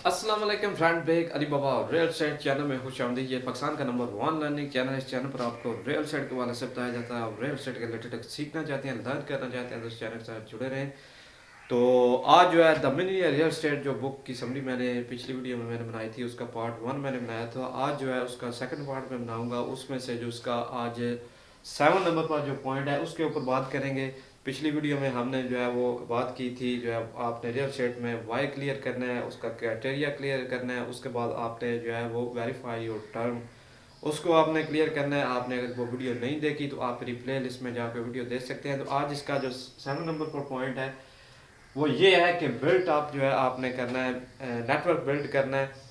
अस्सलाम वालेकुम friend, bag Ali बाबा real estate channel में खुश आमदीद। ये पाकिस्तान का नंबर 1 लर्निंग चैनल है। इस चैनल पर आपको रियल एस्टेट के वाले से बताया जाता है। आप रियल एस्टेट के रिलेटेड सीखना चाहते हैं, लर्न करना चाहते हैं तो इस चैनल के साथ जुड़े रहें। तो आज जो है द मिनी रियल एस्टेट जो बुक की समरी मैंने पिछली वीडियो में मैंने बनाई थी, उसका पार्ट 1 मैंने बनाया था। आज जो है उसका सेकंड पार्ट में बनाऊंगा। उसमें से जो उसका आज 7 नंबर पर जो पॉइंट है उसके ऊपर बात करेंगे। पिछली वीडियो में हमने जो है वो बात की थी, जो है आपने रियल एस्टेट में वाई क्लियर करना है, उसका क्राइटेरिया क्लियर करना है। उसके बाद आपने जो है वो वेरीफाई योर टर्म, उसको आपने क्लियर करना है। आपने अगर वो वीडियो नहीं देखी तो आप रिप्ले लिस्ट में जाकर वीडियो देख सकते हैं। तो आज इसका जो 7 नंबर पर पॉइंट है वो ये है कि बिल्ट अप जो है आपने करना है, नेटवर्क बिल्ड करना है।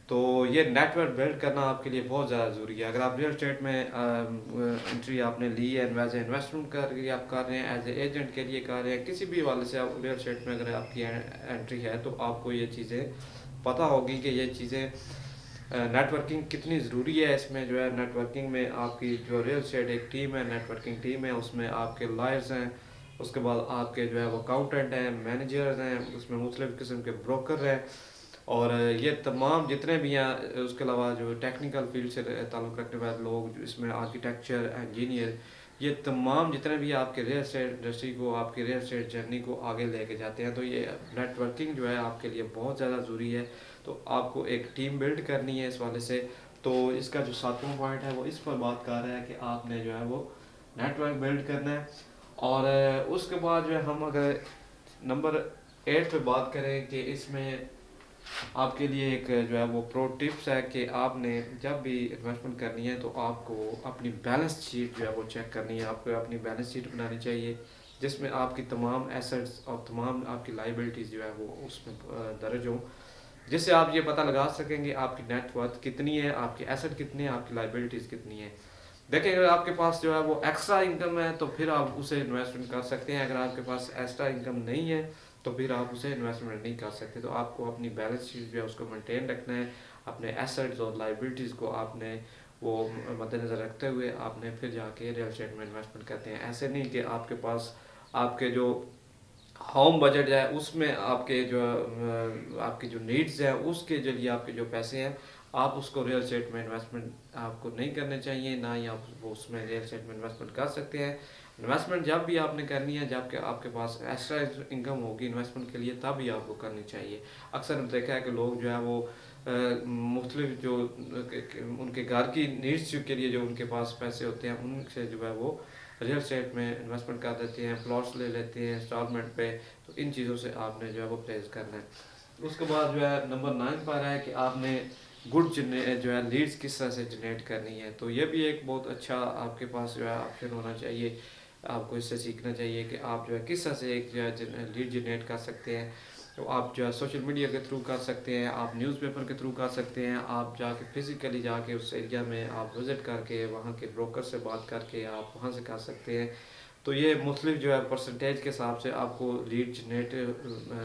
तो ये नेटवर्क बिल्ड करना आपके लिए बहुत ज़्यादा ज़रूरी है। अगर आप रियल एस्टेट में एंट्री आपने ली है, एज इन्वेस्टमेंट कर आप कर रहे हैं, एज ए एजेंट के लिए कर रहे हैं, किसी भी वाले से आप रियल एस्टेट में अगर आपकी एंट्री है तो आपको ये चीज़ें पता होगी कि ये चीज़ें नेटवर्किंग कितनी ज़रूरी है। इसमें जो है नेटवर्किंग में आपकी जो रियल एस्टेट एक टीम है, नेटवर्किंग टीम है, उसमें आपके लॉयर्स हैं, उसके बाद आपके जो है वो अकाउंटेंट हैं, मैनेजर्स हैं, उसमें मुख्तलिफ़ किस्म के ब्रोकर हैं, और ये तमाम जितने भी हैं। उसके अलावा जो टेक्निकल फील्ड से ताल्लुक़ रखने वाले लोग, इसमें आर्किटेक्चर, इंजीनियर, ये तमाम जितने भी आपके रियल एस्टेट इंडस्ट्री को, आपकी रियल एस्टेट जर्नी को आगे लेके जाते हैं। तो ये नेटवर्किंग जो है आपके लिए बहुत ज़्यादा ज़रूरी है। तो आपको एक टीम बिल्ड करनी है इस वाले से। तो इसका जो 7वां पॉइंट है वो इस पर बात कर रहा है कि आपने जो है वो नेटवर्क बिल्ड करना है। और उसके बाद जो है हम अगर नंबर 8 पे बात करें कि इसमें आपके लिए एक जो है वो प्रो टिप्स है कि आपने जब भी इन्वेस्टमेंट करनी है तो आपको अपनी बैलेंस शीट जो है वो चेक करनी है। आपको अपनी बैलेंस शीट बनानी चाहिए जिसमें आपकी तमाम एसेट्स और तमाम आपकी लाइबिलिटीज़ जो है वो उसमें दर्ज हों, जिससे आप ये पता लगा सकेंगे आपकी नेटवर्थ कितनी है, आपके एसेट कितने हैं, आपकी लाइबिलिटीज़ कितनी है। देखिए, अगर आपके पास जो है वो एक्स्ट्रा इनकम है तो फिर आप उसे इन्वेस्टमेंट कर सकते हैं। अगर आपके पास एक्स्ट्रा इनकम नहीं है तो फिर आप उसे इन्वेस्टमेंट नहीं कर सकते। तो आपको अपनी बैलेंस शीट जो है उसको मेंटेन रखना है। अपने एसेट्स और लाइबिलिटीज़ को आपने वो मद्देनज़र रखते हुए आपने फिर जाके रियल एस्टेट में इन्वेस्टमेंट करते हैं। ऐसे नहीं कि आपके पास आपके जो होम बजट है उसमें आपके जो आपकी जो नीड्स है उसके जरिए आपके जो पैसे हैं आप उसको रियल एस्टेट में इन्वेस्टमेंट आपको नहीं करने चाहिए, ना ही आप वो उसमें रियल एस्टेट में इन्वेस्टमेंट कर सकते हैं। इन्वेस्टमेंट जब भी आपने करनी है, जबकि आपके पास एक्स्ट्रा इनकम होगी इन्वेस्टमेंट के लिए, तब ही आपको करनी चाहिए। अक्सर हमने देखा है कि लोग जो है वो मुख्तलिफ जो उनके घर की नीड्स के लिए जो उनके पास पैसे होते हैं उनसे जो है वो रियल एस्टेट में इन्वेस्टमेंट कर देते हैं, प्लॉट्स ले लेते हैं इंस्टॉलमेंट पे। तो इन चीज़ों से आपने जो है वो परहेज करना है। उसके बाद जो है नंबर 9 पर है कि आपने गुड जो है लीड्स किस तरह से जनरेट करनी है। तो ये भी एक बहुत अच्छा आपके पास जो है ऑप्शन होना चाहिए। आपको इससे सीखना चाहिए कि आप जो है किस तरह से एक जो है लीड जनरेट कर सकते हैं। तो आप जो है सोशल मीडिया के थ्रू कर सकते हैं, आप न्यूज़पेपर के थ्रू कर सकते हैं, आप जाके फिज़िकली जाके उस एरिया में आप विज़िट करके वहाँ के ब्रोकर से बात करके आप वहाँ से कर सकते हैं। तो ये मुख्तलिफ जो है परसेंटेज के हिसाब से आपको लीड जनरेट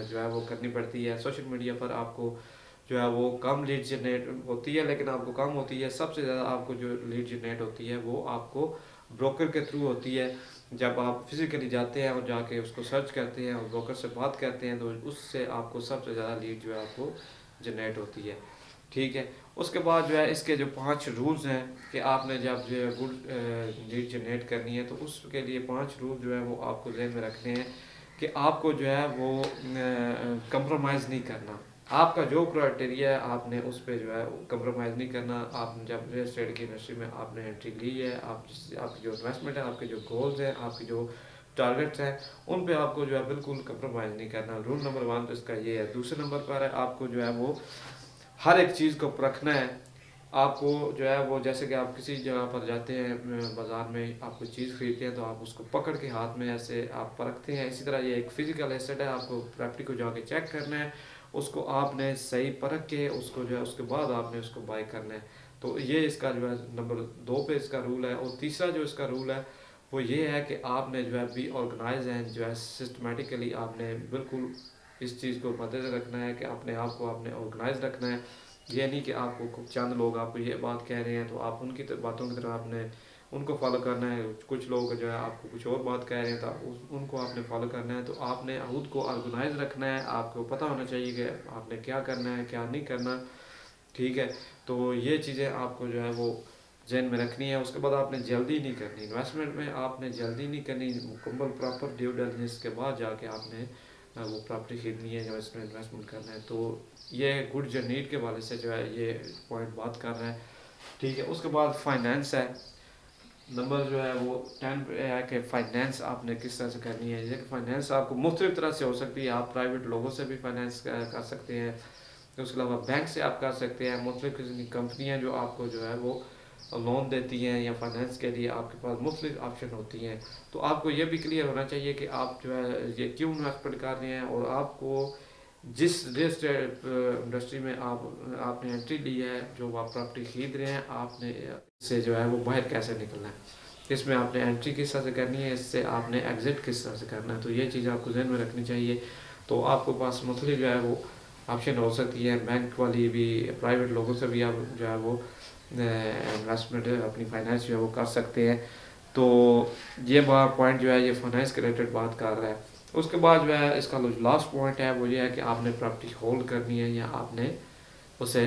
जो है वो करनी पड़ती है। सोशल मीडिया पर आपको जो है वो कम लीड जनरेट होती है, लेकिन आपको कम होती है। सबसे ज़्यादा आपको जो लीड जनरेट होती है वो आपको ब्रोकर के थ्रू होती है। जब आप फिज़िकली जाते हैं और जाके उसको सर्च करते हैं और ब्रोकर से बात करते हैं तो उससे आपको सबसे ज़्यादा लीड जो है आपको जनरेट होती है। ठीक है। उसके बाद जो है इसके जो 5 रूल्स हैं कि आपने जब जो है गुड लीड जनरेट करनी है तो उसके लिए 5 रूल जो है वो आपको ज़हन में रखने हैं कि आपको जो है वो कंप्रोमाइज़ नहीं करना। आपका जो क्राइटेरिया है आपने उस पर जो है कंप्रोमाइज़ नहीं करना। आप जब रियल एस्टेट की इंडस्ट्री में आपने एंट्री ली है, आपकी जो इन्वेस्टमेंट है, आपके जो गोल्स हैं, आपकी जो टारगेट्स हैं, उन पे आपको जो है बिल्कुल कंप्रोमाइज़ नहीं करना। रूल नंबर 1 तो इसका ये है। दूसरे नंबर पर है आपको जो है वो हर एक चीज़ को परखना है। आपको जो है वो जैसे कि आप किसी जगह पर जाते हैं, बाज़ार में आप कोई चीज़ खरीदते हैं तो आप उसको पकड़ के हाथ में ऐसे आप परखते हैं। इसी तरह ये एक फ़िज़िकल एसेट है, आपको प्रॉपर्टी को जाके चेक करना है, उसको आपने सही परख के उसको जो है उसके बाद आपने उसको बाय करना है। तो ये इसका जो है नंबर 2 पे इसका रूल है। और तीसरा जो इसका रूल है वो ये है कि आपने जो है बी ऑर्गेनाइज है, जो है सिस्टमेटिकली आपने बिल्कुल इस चीज़ को मद्देनजर रखना है कि अपने आप को आपने ऑर्गेनाइज रखना है। ये नहीं कि आपको चंद लोग आपको ये बात कह रहे हैं तो आप उनकी बातों की तरफ आपने उनको फॉलो करना है। कुछ लोग जो है आपको कुछ और बात कह रहे हैं तो उनको आपने फॉलो करना है। तो आपने खुद को ऑर्गेनाइज रखना है, आपको पता होना चाहिए कि आपने क्या करना है क्या नहीं करना, ठीक है। तो ये चीज़ें आपको जो है वो जहन में रखनी है। उसके बाद आपने जल्दी नहीं करनी, इन्वेस्टमेंट में आपने जल्दी नहीं करनी, मुकम्मल प्रॉपर ड्यू डिलिजेंस के बाद जाके आपने वो प्रॉपर्टी खरीदनी है या इसमें इन्वेस्टमेंट करना है। तो ये गुड या नीड के वाले से जो है ये पॉइंट बात कर रहा है, ठीक है। उसके बाद फाइनेंस है, नंबर जो है वो 10 पे है कि फाइनेंस आपने किस तरह से करनी है। ये फाइनेंस आपको मुख्तलिफ तरह से हो सकती है, आप प्राइवेट लोगों से भी फाइनेंस कर सकते हैं, उसके अलावा बैंक से आप कर सकते हैं। मुख्तलिफ किस्म की कंपनियाँ जो आपको जो है वो लोन देती हैं या फाइनेंस के लिए आपके पास मुख्तलिफ ऑप्शन होती हैं। तो आपको ये भी क्लियर होना चाहिए कि आप जो है ये क्यों इन्वेस्टमेंट कर रहे हैं, और आपको जिस रियल एस्टेट इंडस्ट्री में आपने एंट्री ली है, जो आप प्रॉपर्टी खरीद रहे हैं, आपने इससे जो है वो बाहर कैसे निकलना है, इसमें आपने एंट्री किस तरह से करनी है, इससे आपने एग्जिट किस तरह से करना है। तो ये चीज़ आपको जहन में रखनी चाहिए। तो आपके पास मुख्तलिफ जो है वो ऑप्शन हो सकती है, बैंक वाली भी, प्राइवेट लोगों से भी आप जो है वो इन्वेस्टमेंट अपनी फाइनेंस जो है वो कर सकते हैं। तो ये पॉइंट जो है ये फाइनेंस के रिलेटेड बात कर रहा है। उसके बाद जो है इसका जो लास्ट पॉइंट है वो ये है कि आपने प्रॉपर्टी होल्ड करनी है या आपने उसे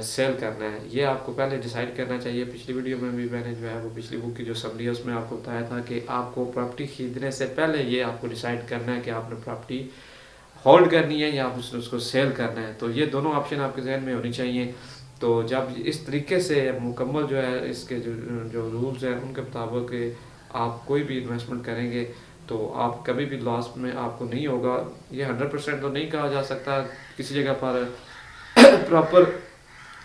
सेल करना है। ये आपको पहले डिसाइड करना चाहिए। पिछली वीडियो में भी मैंने जो है वो पिछली बुक की जो समरी है उसमें आपको बताया था कि आपको प्रॉपर्टी खरीदने से पहले ये आपको डिसाइड करना है कि आपने प्रॉपर्टी होल्ड करनी है या उसको सेल करना है। तो ये दोनों ऑप्शन आपके जहन में होनी चाहिए। तो जब इस तरीके से मुकम्मल जो है इसके जो जो रूल्स हैं उनके मुताबिक आप कोई भी इन्वेस्टमेंट करेंगे तो आप कभी भी लॉस में आपको नहीं होगा। ये 100% तो नहीं कहा जा सकता, किसी जगह पर प्रॉपर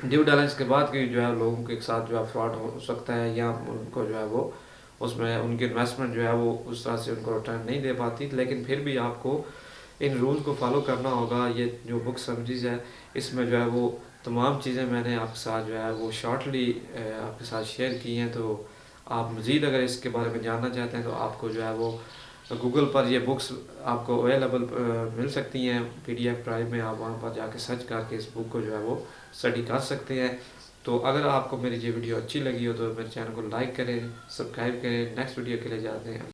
ड्यू डिलिजेंस के बाद की जो है लोगों के साथ जो है फ्रॉड हो सकता है, या उनको जो है वो उसमें उनकी इन्वेस्टमेंट जो है वो उस तरह से उनको रिटर्न नहीं दे पाती। लेकिन फिर भी आपको इन रूल्स को फॉलो करना होगा। ये जो बुक समरीज है इसमें जो है वो तमाम चीज़ें मैंने आपके साथ जो है वो शॉर्टली आपके साथ शेयर की हैं। तो आप मज़ीद अगर इसके बारे में जानना चाहते हैं तो आपको जो है वो गूगल पर ये बुक्स आपको अवेलेबल मिल सकती हैं, PDF ड्राइव में। आप वहाँ पर जाके सर्च करके इस बुक को जो है वो स्टडी कर सकते हैं। तो अगर आपको मेरी ये वीडियो अच्छी लगी हो तो मेरे चैनल को लाइक करें, सब्सक्राइब करें। नेक्स्ट वीडियो के लिए जाते हैं।